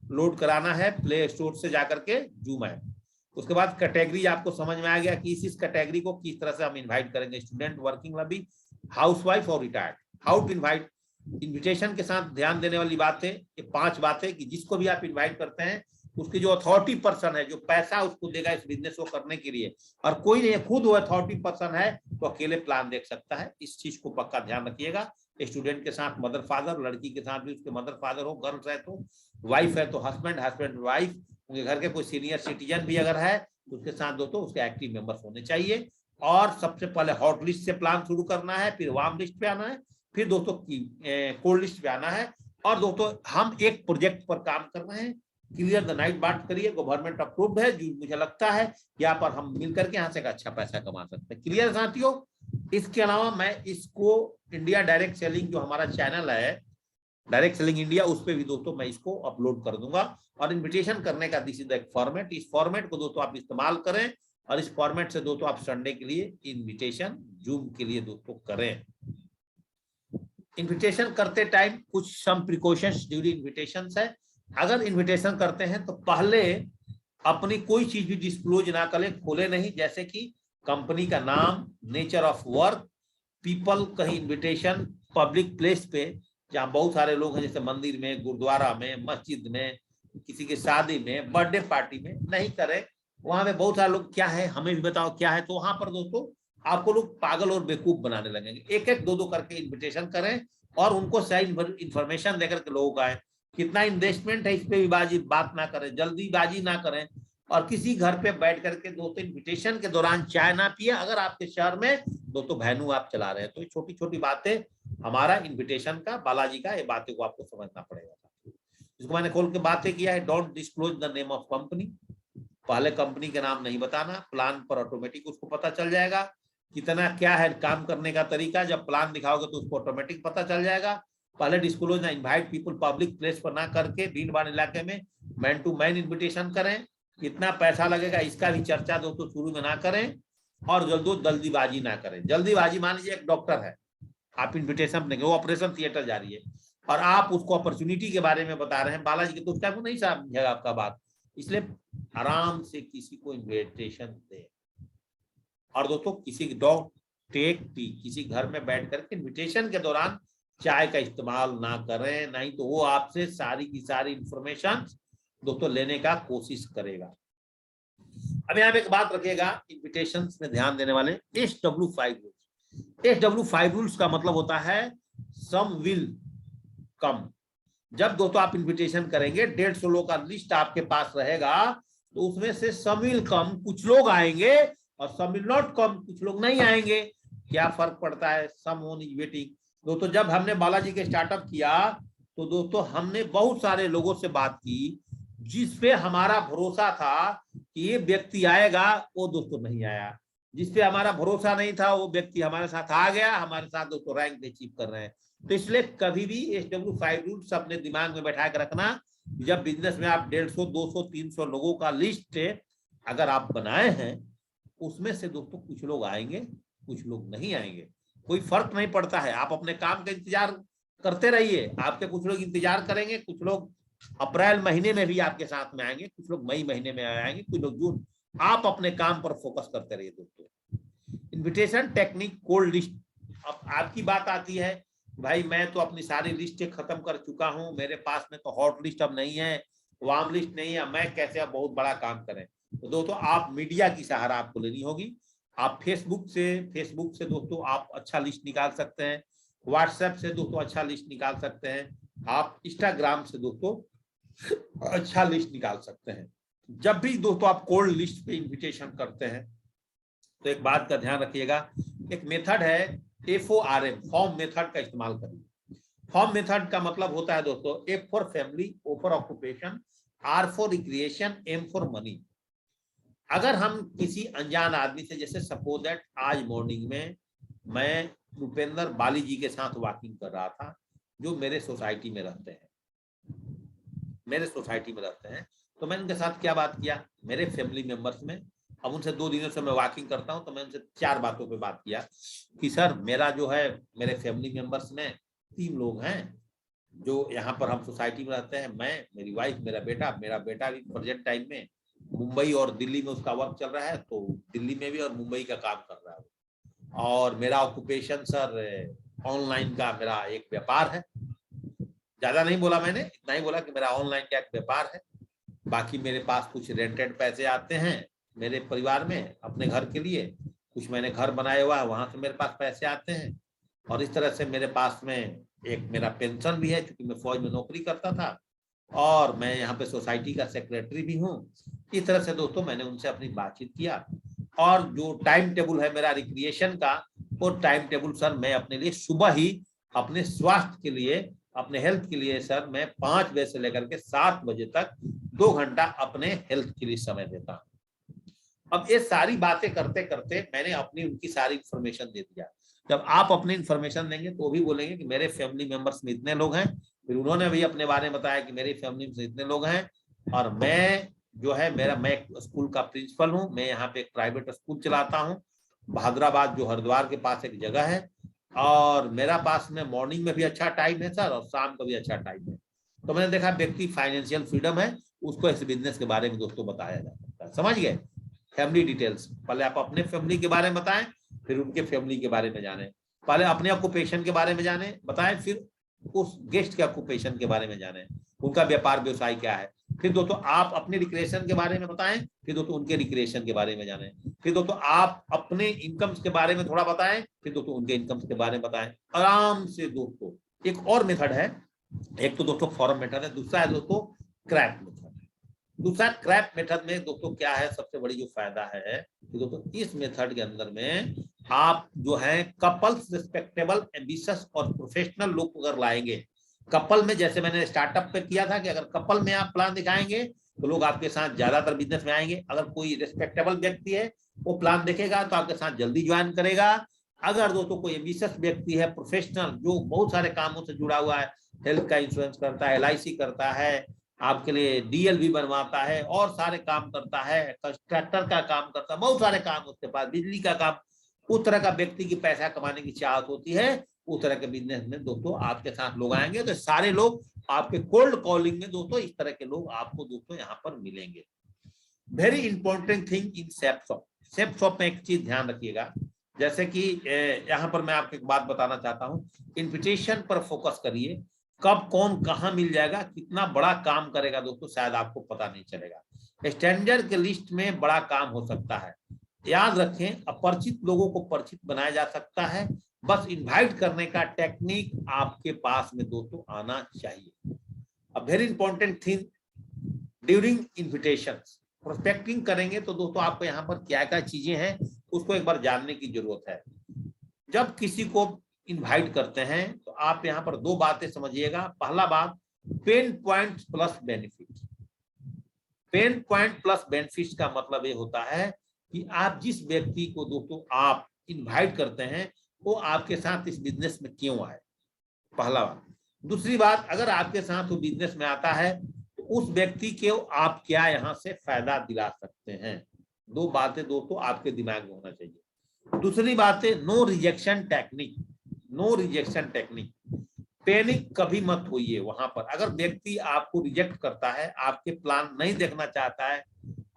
लोड कराना है प्ले स्टोर से जाकर के जूम ऐप। उसके बाद कैटेगरी आपको समझ में आ गया कि इस कैटेगरी को किस तरह से हम इनवाइट करेंगे, स्टूडेंट, वर्किंग लवी, हाउसवाइफ और retired. How to invite, invitation के साथ ध्यान देने वाली बात है ये 5 बातें कि जिसको भी आप इनवाइट करते हैं उसकी जो अथॉरिटी पर्सन है, जो पैसा उसको देगा इस बिजनेस को करने के लिए, और कोई नहीं, खुद वो अथॉरिटी पर्सन है तो अकेले प्लान देख सकता है। इस चीज को पक्का ध्यान रखिएगा। स्टूडेंट के साथ मदर फादर, लड़की के साथ भी उसके मदर फादर हो, गर्ल्स है तो वाइफ है तो हस्बैंड, हस्बैंड वाइफ, उनके घर के कोई सीनियर सिटीजन भी अगर है तो उसके साथ दोस्तों उसके एक्टिव मेंबर्स होने चाहिए। और सबसे पहले हॉट लिस्ट से प्लान शुरू करना है, फिर वार्म लिस्ट पे आना है, फिर दोस्तों कोल्ड लिस्ट पे आना है। और दोस्तों हम एक प्रोजेक्ट पर काम कर रहे हैं, क्लियर द नाइट बात करिए, गवर्नमेंट अप्रूव्ड है, जो मुझे लगता है यहाँ पर हम मिलकर के यहाँ से अच्छा पैसा कमा सकते हैं। क्लियर साथियों? इसके अलावा मैं इसको इंडिया डायरेक्ट सेलिंग जो हमारा चैनल है डायरेक्ट सेलिंग इंडिया, उस पर भी दोस्तों मैं इसको अपलोड कर दूंगा। और इन्विटेशन करने का दिस इज द फॉर्मेट, इस फॉर्मेट को दोस्तों आप इस्तेमाल करें, और इस फॉर्मेट से दोस्तों आप संडे के लिए इन्विटेशन जूम के लिए दोस्तों करें। इन्विटेशन करते टाइम कुछ सम प्रिकॉशंस ड्यूरिंग इन्विटेशन है। अगर इन्विटेशन करते हैं तो पहले अपनी कोई चीज भी डिस्क्लोज ना करें, खोले नहीं, जैसे कि कंपनी का नाम, नेचर ऑफ वर्क, पीपल, कहीं इन्विटेशन पब्लिक प्लेस पे जहाँ बहुत सारे लोग हैं, जैसे मंदिर में, गुरुद्वारा में, मस्जिद में, किसी की शादी में, बर्थडे पार्टी में नहीं करें। वहां पे बहुत सारे लोग, क्या है हमें भी बताओ क्या है, तो वहां पर दोस्तों आपको लोग पागल और बेवकूफ बनाने लगेंगे। एक एक दो करके इन्विटेशन करें और उनको सही इन्फॉर्मेशन देकर के लोगों का है। कितना इन्वेस्टमेंट है इस पे भी बात ना करें, जल्दीबाजी ना करें। और किसी घर पे बैठ करके दोस्तों इन्विटेशन के दौरान चाय ना पिए। अगर आपके शहर में दोस्तों वेन्यू आप चला रहे हैं तो ये छोटी छोटी बातें हमारा इन्विटेशन का, बालाजी का, ये बातें को आपको समझना पड़ेगा। जिसको मैंने खोल के बातें किया है, don't disclose the name of company, पहले कंपनी के नाम नहीं बताना, प्लान पर ऑटोमेटिक उसको पता चल जाएगा कितना क्या है काम करने का तरीका। जब प्लान दिखाओगे तो उसको ऑटोमेटिक पता चल जाएगा। पहले डिस्क्लोज ना इनवाइट पीपल पब्लिक प्लेस पर ना करके भीड़ भाड़ इलाके में मैन टू मैन इन्विटेशन करें। कितना पैसा लगेगा इसका भी चर्चा दोस्तों शुरू में ना करें। और जल्दीबाजी ना करें। जल्दीबाजी, मान लीजिए एक डॉक्टर है, आप इन्विटेशन देंगे, वो ऑपरेशन थिएटर जा रही है और आप उसको अपॉर्चुनिटी के बारे में बता रहे हैं बालाजी के, तो उसका नहीं समझेगा आपका बात। इसलिए आराम से किसी को इन्विटेशन दे। और दोस्तों किसी डॉग टेक टी, किसी घर में बैठ करके इन्विटेशन के दौरान चाय का इस्तेमाल ना करें, नहीं तो वो आपसे सारी की सारी इंफॉर्मेशन दोस्तों लेने का कोशिश करेगा। अब यहाँ पे एक बात रखिएगा, इन्विटेशन में ध्यान देने वाले SW5 रूल्स। SW5 रूल्स का मतलब होता है सम विल कम। जब दोस्तों आप इन्विटेशन करेंगे, 150 लोग का लिस्ट आपके पास रहेगा, तो उसमें से सम विल कम, कुछ लोग आएंगे, और सम विल नॉट कम, कुछ लोग नहीं आएंगे। क्या फर्क पड़ता है? सम वन इज वेटिंग। दोस्तों जब हमने बालाजी के स्टार्टअप किया तो दोस्तों हमने बहुत सारे लोगों से बात की जिस पे हमारा भरोसा था कि ये व्यक्ति आएगा, वो दोस्तों नहीं आया। जिस पे हमारा भरोसा नहीं था वो व्यक्ति हमारे साथ आ गया, हमारे साथ दोस्तों रैंक अचीव कर रहे हैं। तो इसलिए कभी भी SW5 रूल्स अपने दिमाग में बैठा के रखना। जब बिजनेस में आप 150, 200, 300 लोगों का लिस्ट अगर आप बनाए हैं, उसमें से दोस्तों कुछ लोग आएंगे, कुछ लोग नहीं आएंगे, कोई फर्क नहीं पड़ता है। आप अपने काम का इंतजार करते रहिए। आपके कुछ लोग इंतजार करेंगे, कुछ लोग अप्रैल महीने में भी आपके साथ में आएंगे, कुछ लोग मई महीने में आएंगे, कुछ लोग जून। आप अपने काम पर फोकस करते रहिए दोस्तों। Invitation technique, cold list. अब आपकी बात आती है, भाई मैं तो अपनी सारी लिस्टें खत्म कर चुका हूं, मेरे पास में तो हॉट लिस्ट अब नहीं है, वार्म लिस्ट नहीं है, मैं कैसे अब बहुत बड़ा काम करें। तो दोस्तों आप मीडिया की सहारा आपको लेनी होगी। आप फेसबुक से दोस्तों आप अच्छा लिस्ट निकाल सकते हैं, व्हाट्सएप से दोस्तों अच्छा लिस्ट निकाल सकते हैं, आप इंस्टाग्राम से दोस्तों अच्छा लिस्ट निकाल सकते हैं। जब भी दोस्तों आप कोल्ड लिस्ट पे इन्विटेशन करते हैं तो एक बात का ध्यान रखिएगा, एक मेथड है FORM, फॉर्म मेथड का इस्तेमाल करिए। फॉर्म मेथड का मतलब होता है दोस्तों F for family, O for occupation, R for recreation, M for money. अगर हम किसी अनजान आदमी से, जैसे सपोज दैट आज मॉर्निंग में मैं रुपेंद्र बाली जी के साथ वॉकिंग कर रहा था, जो मेरे सोसाइटी में रहते हैं, तो मैंने उनके साथ क्या बात किया, मेरे फैमिली मेंबर्स में। अब उनसे 2 दिनों से मैं वॉकिंग करता हूं, तो मैं उनसे 4 बातों पे बात किया कि सर मेरा जो है, मेरे फैमिली मेंबर्स में 3 लोग हैं जो यहाँ पर हम सोसाइटी में रहते हैं, मैं, मेरी वाइफ, मेरा बेटा भी प्रेजेंट टाइम में मुंबई और दिल्ली में उसका वर्क चल रहा है, तो दिल्ली में भी और मुंबई का काम कर रहा है। और मेरा ऑक्यूपेशन सर ऑनलाइन का मेरा एक व्यापार है। ज्यादा नहीं बोला मैंने, इतना ही बोला कि मेरा ऑनलाइन का एक व्यापार है। बाकी मेरे पास कुछ रेंटेड पैसे आते हैं मेरे परिवार में अपने घर के लिए, कुछ मैंने घर बनाया हुआ है, वहां से मेरे पास पैसे आते हैं। और इस तरह से मेरे पास में एक मेरा पेंशन भी है, क्योंकि मैं फौज में नौकरी करता था, और मैं यहाँ पे सोसाइटी का सेक्रेटरी भी हूँ। इस तरह से दोस्तों मैंने उनसे अपनी बातचीत किया। और जो टाइम टेबल है मेरा रिक्रिएशन का, वो टाइम टेबल सर मैं अपने लिए सुबह ही अपने स्वास्थ्य के लिए, अपने हेल्थ के लिए सर मैं 5 बजे से लेकर के 7 बजे तक 2 घंटा अपने हेल्थ के लिए समय देता हूँ। अब ये सारी बातें करते करते मैंने अपनी उनकी सारी इंफॉर्मेशन दे दिया। जब आप अपनी इंफॉर्मेशन देंगे तो भी बोलेंगे कि मेरे फैमिली मेंबर्स में इतने लोग हैं, फिर उन्होंने भी अपने बारे में बताया कि मेरी फैमिली में इतने लोग हैं, और मैं जो है मैं स्कूल का प्रिंसिपल हूँ, मैं यहाँ पे एक प्राइवेट स्कूल चलाता हूँ भादराबाद, जो हरिद्वार के पास एक जगह है, और मेरा पास में मॉर्निंग में भी अच्छा टाइम है सर, और शाम को भी अच्छा टाइम है। तो मैंने देखा व्यक्ति फाइनेंशियल फ्रीडम है, उसको इस बिजनेस के बारे में दोस्तों बताया जा सकता है। समझ गए? फैमिली डिटेल्स, पहले आप अपने फैमिली के बारे में बताएं, फिर उनके फैमिली के बारे में जाने। पहले अपने ऑक्यूपेशन के बारे में जाने बताएं, फिर उस गेस्ट के ऑक्यूपेशन के बारे में जाने, उनका व्यापार व्यवसाय क्या है। फिर दोस्तों आप अपने रिक्रिएशन के बारे में बताएं, फिर दोस्तों उनके रिक्रिएशन के बारे में जाने। फिर दोस्तों आप अपने इनकम्स के बारे में थोड़ा बताएं, फिर दोस्तों उनके इनकम्स के बारे में बताएं आराम से। दोस्तों एक और मेथड है, एक तो दोस्तों फॉर्म मेथड है, दूसरा है दोस्तों क्रैक मेथड। दूसरा क्रैप मेथड में दोस्तों क्या है, सबसे बड़ी जो फायदा है दोस्तों, इस मेथड के अंदर में आप जो है कपल्स, रिस्पेक्टेबल, एम्बिशियस और प्रोफेशनल लोग अगर लाएंगे, कपल में जैसे मैंने स्टार्टअप पे किया था कि अगर कपल में आप प्लान दिखाएंगे तो लोग आपके साथ ज्यादातर बिजनेस में आएंगे। अगर कोई रिस्पेक्टेबल व्यक्ति है वो प्लान देखेगा तो आपके साथ जल्दी ज्वाइन करेगा। अगर दोस्तों कोई एम्बिशियस व्यक्ति है, प्रोफेशनल, जो बहुत सारे कामों से जुड़ा हुआ है, हेल्थ का इंश्योरेंस करता है, LIC करता है, आपके लिए DL भी बनवाता है और सारे काम करता है, कंस्ट्रक्टर का काम करता है, बहुत सारे काम उसके पास, बिजली का काम, उस तरह का व्यक्ति की पैसा कमाने की चाहत होती है, उस तरह के बिजनेस में दोस्तों आपके साथ लोग आएंगे। तो सारे लोग आपके कोल्ड कॉलिंग में दोस्तों इस तरह के लोग आपको दोस्तों यहाँ पर मिलेंगे। Very important thing in shape shop, shape shop में एक चीज ध्यान रखिएगा, जैसे कि यहाँ पर मैं आपको एक बात बताना चाहता हूँ, इन्विटेशन पर फोकस करिए। कब कौन कहाँ मिल जाएगा, कितना बड़ा काम करेगा दोस्तों शायद आपको पता नहीं चलेगा। स्टैंडर्ड के लिस्ट में बड़ा काम हो सकता है। याद रखें, अपरिचित लोगों को परिचित बनाया जा सकता है, बस इनवाइट करने का टेक्निक आपके पास में दोस्तों आना चाहिए। अब very important thing during invitation, prospecting करेंगे तो दोस्तों आपको यहाँ पर क्या क्या चीजें हैं उसको एक बार जानने की जरूरत है। जब किसी को इनवाइट करते हैं तो आप यहाँ पर दो बातें समझिएगा। पहला बात, pain point plus benefit. Pain point plus benefit का मतलब ये होता है कि आप जिस व्यक्ति को दोस्तों आप इनवाइट करते हैं वो आपके साथ इस बिजनेस में क्यों आए, पहला बात। दूसरी बात, अगर आपके साथ वो बिजनेस में आता है तो उस व्यक्ति को आप क्या यहाँ से फायदा दिला सकते हैं। दो बातें दोस्तों आपके दिमाग में होना चाहिए। दूसरी बात है no rejection technique. No rejection technique, panic कभी मत होइए वहां पर। अगर व्यक्ति आपको रिजेक्ट करता है, आपके प्लान नहीं देखना चाहता है,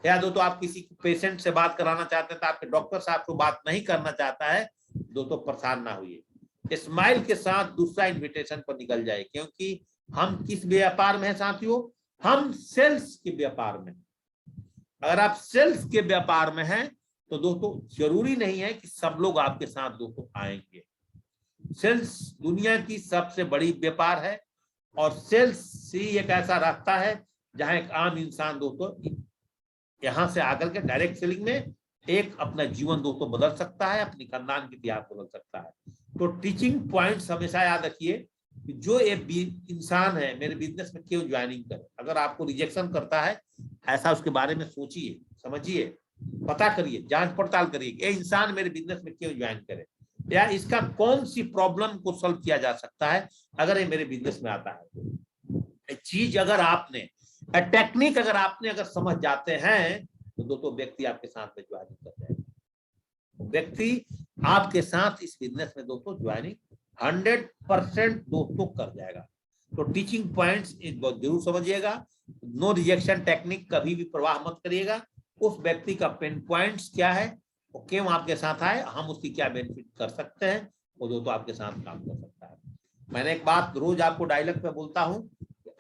या दोस्तों आप किसी पेशेंट से बात कराना चाहते हैं तो आपके डॉक्टर साहब को बात नहीं करना चाहता है, दोस्तों परेशान ना होइए, स्माइल के साथ दूसरा इन्विटेशन पर निकल जाए। क्योंकि हम किस व्यापार में है साथियों, हम सेल्स के व्यापार में। अगर आप सेल्स के व्यापार में हैं तो दोस्तों जरूरी नहीं है कि सब लोग आपके साथ दोस्तों आएंगे। सेल्स दुनिया की सबसे बड़ी व्यापार है और सेल्स ही एक ऐसा रास्ता है जहां एक आम इंसान दोस्तों यहां से आकर के डायरेक्ट सेलिंग में एक अपना जीवन दोस्तों बदल सकता है, अपनी खानदान की इतिहास बदल सकता है। तो टीचिंग पॉइंट्स हमेशा याद रखिए कि जो एक इंसान है मेरे बिजनेस में क्यों ज्वाइनिंग करे। अगर आपको रिजेक्शन करता है, ऐसा उसके बारे में सोचिए, समझिए, पता करिए, जांच पड़ताल करिए, ये इंसान मेरे बिजनेस में क्यों ज्वाइन करे, या इसका कौन सी प्रॉब्लम को सॉल्व किया जा सकता है अगर ये मेरे बिजनेस में आता है। चीज अगर आपने, टेक्निक अगर आपने अगर समझ जाते हैं तो दोस्तों व्यक्ति आपके साथ में ज्वाइनिंग कर जाएगा। व्यक्ति आपके साथ इस बिजनेस में दोस्तों ज्वाइनिंग 100% दोस्तों कर जाएगा। तो टीचिंग पॉइंट्स बहुत जरूर समझिएगा। नो रिजेक्शन टेक्निक कभी भी प्रवाह मत करिएगा। उस व्यक्ति का पेन पॉइंट्स क्या है, वो क्यों आपके साथ आए, हम उसकी क्या बेनिफिट कर सकते हैं, वो दोस्तों आपके साथ काम कर सकता है। मैंने एक बात रोज आपको डायलॉग में बोलता हूँ,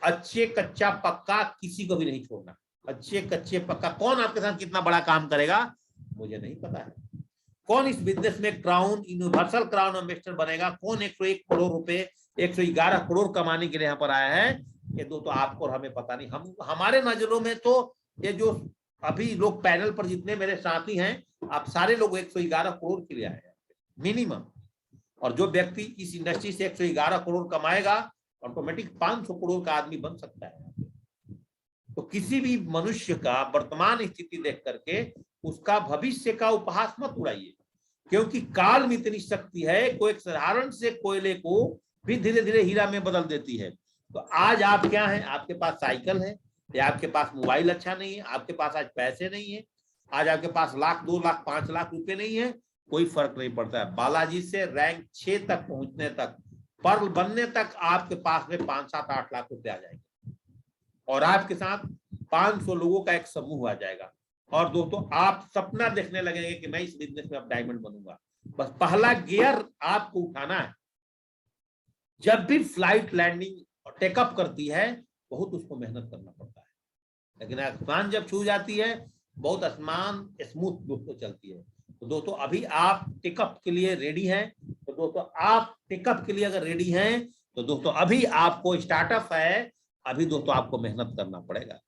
अच्छे कच्चा पक्का किसी को भी नहीं छोड़ना। अच्छे कच्चे पक्का, कौन आपके साथ कितना बड़ा काम करेगा मुझे नहीं पता है। कौन इस बिजनेस में क्राउन, यूनिवर्सल क्राउन इन्वेस्टर बनेगा, कौन 101 करोड़ रुपए, 111 करोड़ कमाने के लिए यहाँ पर आया है, ये दोस्तों आपको और हमें पता नहीं। हम हमारे नजरों में तो ये जो अभी लोग पैनल पर जितने मेरे साथी हैं, आप सारे लोग 111 करोड़ के लिए आए हैं मिनिमम। और जो व्यक्ति इस इंडस्ट्री से 111 करोड़ कमाएगा ऑटोमेटिक 500 करोड़ का आदमी बन सकता है। तो किसी भी मनुष्य का वर्तमान स्थिति देख करके उसका भविष्य का उपहास मत उड़ाइए, क्योंकि काल में इतनी शक्ति है, कोई एक साधारण से कोयले को भी धीरे धीरे हीरा में बदल देती है। तो आज आप क्या है, आपके पास साइकिल है या आपके पास मोबाइल अच्छा नहीं है, आपके पास आज पैसे नहीं है, आज आपके पास लाख, 2 लाख, 5 लाख रुपए नहीं है, कोई फर्क नहीं पड़ता है। बालाजी से रैंक 6 तक पहुंचने तक, पर्ल बनने तक आपके पास में 5, 7, 8 लाख रुपए आ जाएंगे और आपके साथ 500 लोगों का एक समूह आ जाएगा। और दोस्तों आप सपना देखने लगेंगे कि मैं इस बिजनेस में अब डायमंड बनूंगा। बस पहला गियर आपको उठाना है। जब भी फ्लाइट लैंडिंग और टेकअप करती है बहुत उसको मेहनत करना पड़ता है, लेकिन आसमान जब छू जाती है बहुत आसमान स्मूथ दोस्तों चलती है। तो दोस्तों अभी आप टेकअप के लिए रेडी हैं, तो दोस्तों आप टेकअप के लिए अगर रेडी हैं तो दोस्तों अभी आपको स्टार्टअप है, अभी दोस्तों आपको मेहनत करना पड़ेगा।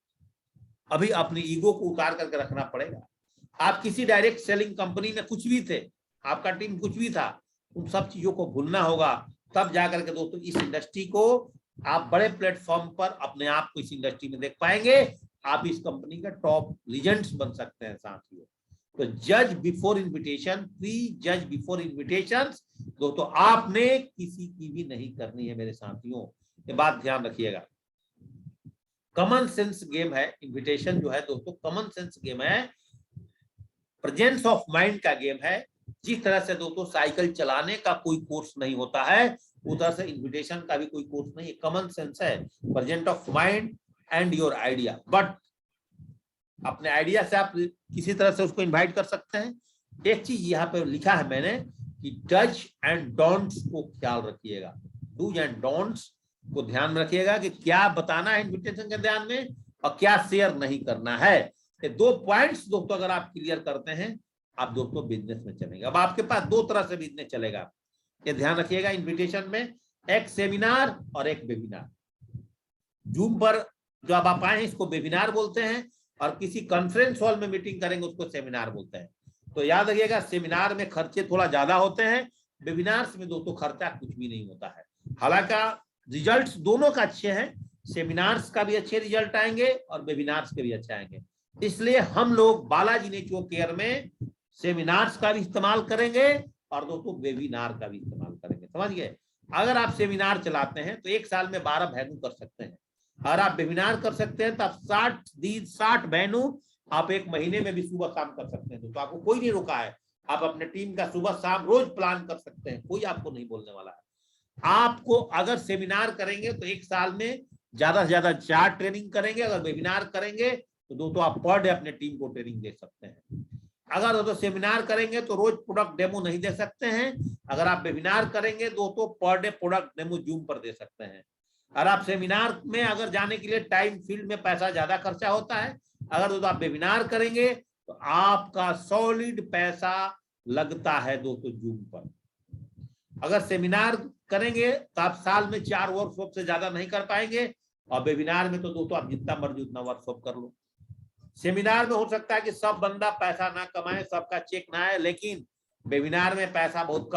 अभी अपनी ईगो को उतार करके रखना पड़ेगा। आप किसी डायरेक्ट सेलिंग कंपनी में कुछ भी थे, आपका टीम कुछ भी था, उन सब चीजों को भूलना होगा, तब जाकर के दोस्तों इस इंडस्ट्री को आप बड़े प्लेटफॉर्म पर अपने आप को इस इंडस्ट्री में देख पाएंगे। आप इस कंपनी का टॉप लीजेंड्स बन सकते हैं साथियों। तो जज बिफोर इन्विटेशन, प्री जज बिफोर इन्विटेशन दोस्तों आपने किसी की भी नहीं करनी है मेरे साथियों, ये बात ध्यान रखिएगा। कॉमन सेंस गेम है इन्विटेशन जो है दोस्तों, कॉमन सेंस गेम है, प्रेजेंस ऑफ माइंड का गेम है। जिस तरह से दोस्तों साइकिल चलाने का कोई कोर्स नहीं होता है, उधर से इन्विटेशन का भी कोई कोर्स नहीं है, कॉमन सेंस है, present of mind and your idea. But अपने आइडिया से आप किसी तरह से उसको इनवाइट कर सकते हैं। एक चीज यहाँ पे लिखा है मैंने कि डज एंड डोंट्स को ख्याल रखिएगा, डूज एंड डोंट्स को ध्यान में रखिएगा कि क्या बताना है इन्विटेशन के ध्यान में और क्या शेयर नहीं करना है। ये 2 पॉइंट्स दोस्तों अगर आप क्लियर करते हैं, आप दोस्तों बिजनेस में चलेंगे। अब आपके पास 2 तरह से बिजनेस चलेगा, ये ध्यान रखिएगा इन्विटेशन में, एक सेमिनार और एक वेबिनार। जूम पर जो आप आए हैं इसको वेबिनार बोलते हैं, और किसी कॉन्फ्रेंस हॉल में मीटिंग करेंगे उसको सेमिनार बोलते हैं। तो याद रखिएगा सेमिनार में खर्चे थोड़ा ज्यादा होते हैं, वेबिनार्स में दोस्तों खर्चा कुछ भी नहीं होता है। हालांकि रिजल्ट्स दोनों का अच्छे हैं, सेमिनार्स का भी अच्छे रिजल्ट आएंगे और वेबिनार्स के भी अच्छे आएंगे। इसलिए हम लोग बालाजी नेचुरल केयर में सेमिनार्स का भी इस्तेमाल करेंगे और दोस्तों वेबिनार का भी इस्तेमाल करेंगे, समझ गए। अगर आप सेमिनार चलाते हैं तो 1 साल में 12 वेन्यू कर सकते हैं, और आप वेबिनार कर सकते हैं तो आप 60 वेन्यू आप 1 महीने में भी सुबह शाम कर सकते हैं। तो आपको कोई नहीं रोका है, आप अपने टीम का सुबह शाम रोज प्लान कर सकते हैं, कोई आपको नहीं बोलने वाला है। आपको अगर सेमिनार करेंगे तो 1 साल में ज्यादा से ज्यादा 4 ट्रेनिंग करेंगे, अगर वेबिनार करेंगे तो दोस्तों आप पर डे अपने टीम को ट्रेनिंग दे सकते हैं। अगर दोस्तों सेमिनार करेंगे तो रोज प्रोडक्ट डेमो नहीं दे सकते हैं, अगर आप वेबिनार करेंगे दोस्तों per day product demo zoom पर दे सकते हैं। और आप सेमिनार में अगर जाने के लिए टाइम फील्ड में पैसा ज्यादा खर्चा होता है, अगर दोस्तों आप वेबिनार करेंगे तो आपका सॉलिड पैसा लगता है दोस्तों जूम पर। अगर सेमिनार करेंगे तो आप साल में 4 वर्कशॉप से ज्यादा नहीं कर पाएंगे, और वेबिनार में तो दोस्तों आप जितना मर्जी उतना वर्कशॉप कर लो। सेमिनार में हो सकता है कि सब बंदा पैसा ना कमाए, सबका चेक ना आए, लेकिन वेबिनार में पैसा बहुत कम